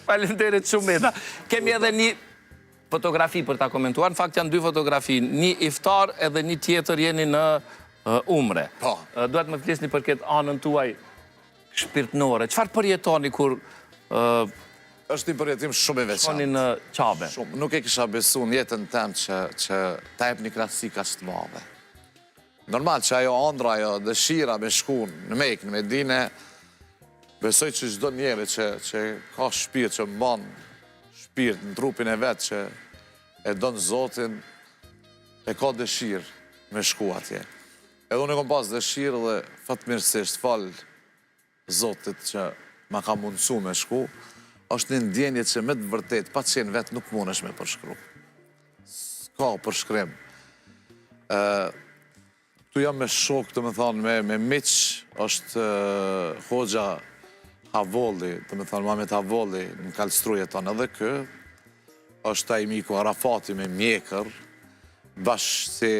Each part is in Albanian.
Faleminderit shumë Meta. Kemi edhe një fotografi për ta komentuar. Në fakt janë dy fotografi, një iftar edhe një tjetër jeni në umre. Po. Duhet më flisni për këtë anën tuaj shpirtënore. Çfarë përjetoni kur është një përjetim shumë i veçantë. shkoni në Qabe? Nuk e kisha besu në jetën tem që ta jep një krahasi kaq të madhe. Normal që ajo ëndra, ajo dëshira me shku në Mekë, në Medinë, besoj që çdo njeri që ka shpirt, që mban shpirt në trupin e vet, që e don Zotin, e ka dëshirë me shku atje. Edhe unë kom pas dëshirë dhe fatmirësisht fal Zotit që ma ka mundësu me shku, është një ndjenje që me të vërtet, pa qenë vetë nuk mundesh me përshkru. Ska përshkrim. Tu jam me shok, të më thonë, me miq, është Hoxha Havolli, të më thonë, Mamet Havolli, në Kalstruje tonë edhe kë, është ta i miku Arafati me mjekër, bashkë si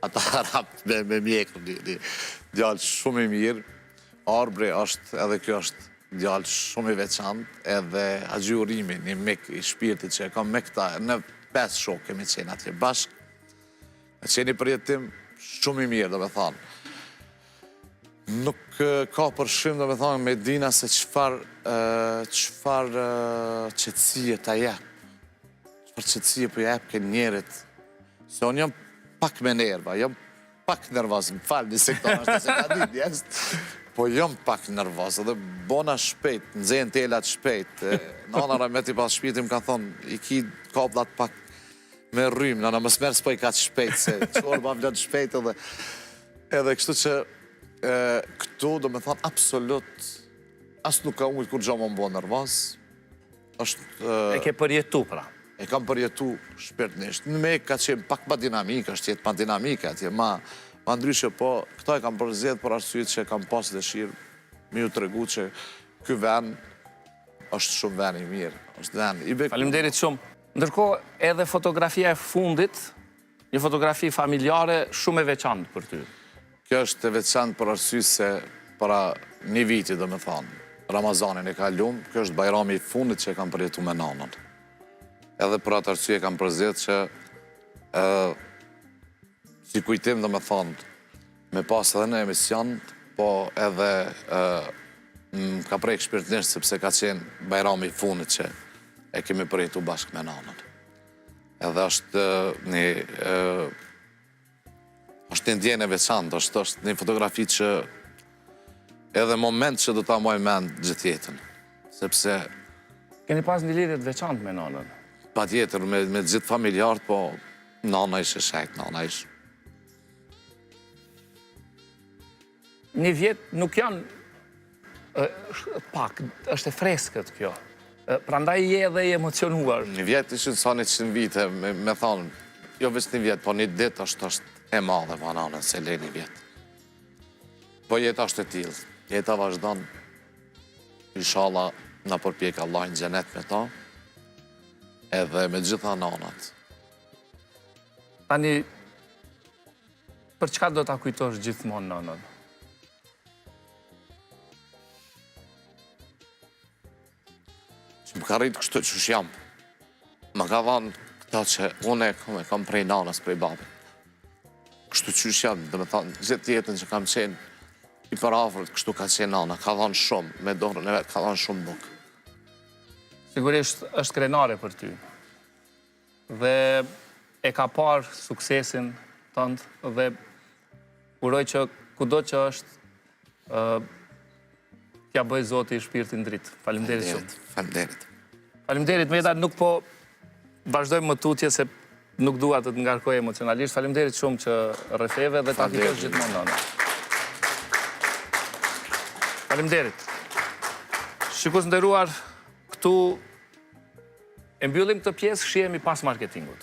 ata Arap me mjekër, një djallë shumë i mirë, Arbri është, edhe kjo është djallë shumë i veçantë, edhe agjurimi, një mik i shpirtit që e kam me këta, në 5 shok kemi qenë atje bashkë, e qeni përjetim shumë i mirë, do me thonë. Nuk ka përshim, do me thonë, Medina se qëfar qëtësie ta jep, qëfar qëtësie për jep ke njerit, se unë jam pak me nerva, jam pak nervoz, më falë, një sektor është se ka dit, jesë, po jam pak nervoz, edhe bona shpejt, nëzhen telat shpejt, nana Rameti pas shpirtim ka thonë, i ki kaplat pak me rrymë, nana mës merë s'poj ka të shpejt, se qorë ma vlën shpejt edhe kështu që këtu do me thonë absolut, asë nuk ka ujtë kur gjo më më bo nervoz, E ke përjetu pra? E kam përjetu shpirtnisht. Në me ka qenë pak ma dinamika, është jetë ma dinamika atje, ma ndryshe, po këta e kam përzjedh për arsyet që kam pas dëshirë mi ju të regu që ky vend është shumë vend i mirë. Faleminderit shumë. Ndërkohë edhe fotografia e fundit, një fotografi familjare shumë e veçantë për ty. Kjo është e veçantë për arsyet se para një viti, do me thonë, Ramazanin e kalum, kjo është bajrami i fundit që e kam përjetu me nanën. Edhe për atë arsye kam përzjedh që si kujtim do me thonë me pas edhe në emision, po edhe ka prejkë shpirtnisht sepse ka qenë bajrami i fundit që e kemi përjetu bashkë me nanën. Edhe është një ndjenjë e veçantë, është një fotografi që edhe moment që do ta moj mend gjithë jetën. Sepse keni pas një lidhje të veçantë me nanën? Pa tjetër, me gjithë familjarët, po nana ishte shajt, nana ishte. Një vjetë nuk janë pak, është e freskët kjo. Prandaj je edhe i emocionuar. Një vjetë ishin sa 100 vite, me thonë, jo vës një vjetë, po një ditë është e madhe, pa nanën, se le një vjetë. Po jetë është e tilë, jetë vazhdan, inshallah, na përpjek Allah në xhenet me ta, edhe me gjitha nanat. Tani, për çka do ta kujtosh gjithmonë nanën? Që më ka rritë kështu që jam. Më ka dhanë këta që unë e kam prej nanës, prej babit. Kështu që jam, dhe me thanë, gjithë jetën që kam qenë i parafrët, kështu ka qenë nana, ka dhanë shumë, me dorën e vetë, ka dhanë shumë bukë. Sigurisht është krenare për ty. Dhe e ka parë suksesin tëndë dhe uroj që kudo që është t'ja bëj Zoti shpirtin dritë. Faleminderit shumë. Faleminderit. Faleminderit, Meta, nuk po vazhdojmë më tutje se nuk dua të të ngarkoj emocionalisht. Faleminderit shumë që rrefeve dhe ta kujtosh gjithmonë nanën. Faleminderit. Shikues nderuar, këtu e mbyllim këtë pjesë, shihemi pas marketingut.